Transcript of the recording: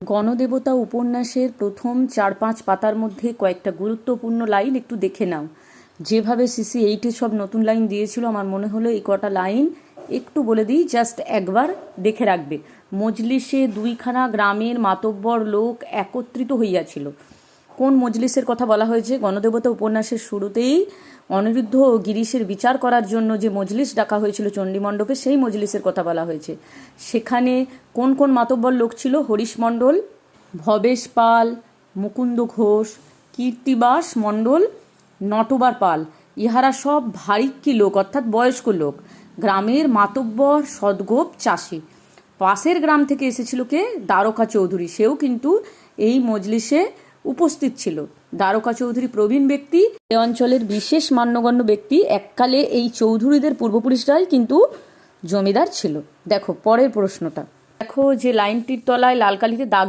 গণদেবতা উপন্যাসের প্রথম 4-5 পাতার মধ্যে কয়েকটা গুরুত্বপূর্ণ লাইন একটু দেখে নাও। যেভাবে সিসি 8-এ সব নতুন লাইন দিয়েছিল, আমার মনে হলো এই কটা লাইন একটু বলে দিই, জাস্ট একবার দেখে রাখবে। মজলিসে 2খানা গ্রামের মাতব্বর লোক একত্রিত হইয়াছিল। কোন মজলিসের কথা বলা হয়েছে? গণদেবতা উপন্যাসের শুরুতেই অনিরুদ্ধ ও গিরিশের বিচার করার জন্য যে মজলিস ডাকা হয়েছিল চণ্ডীমণ্ডপে, সেই মজলিসের কথা বলা হয়েছে। সেখানে কোন কোন মাতব্বর লোক ছিল? হরিশ মণ্ডল, ভবেশ পাল, মুকুন্দ ঘোষ, কীর্তিবাস মণ্ডল, নটবর পাল। ইহারা সব ভারিক্কি লোক, অর্থাৎ বয়স্ক লোক, গ্রামের মাতব্বর, সদগোপ চাষি। পাশের গ্রাম থেকে এসেছিল কে? দ্বারকা চৌধুরী, সেও কিন্তু এই মজলিসে উপস্থিত ছিল। দ্বারকা চৌধুরী প্রবীণ ব্যক্তি, এ অঞ্চলের বিশেষ মান্যগণ্য ব্যক্তি। এককালে এই চৌধুরীদের পূর্বপুরুষরাই কিন্তু জমিদার ছিল। দেখো পরের প্রশ্নটা, দেখো যে লাইনটির তলায় লাল কালিতে দাগ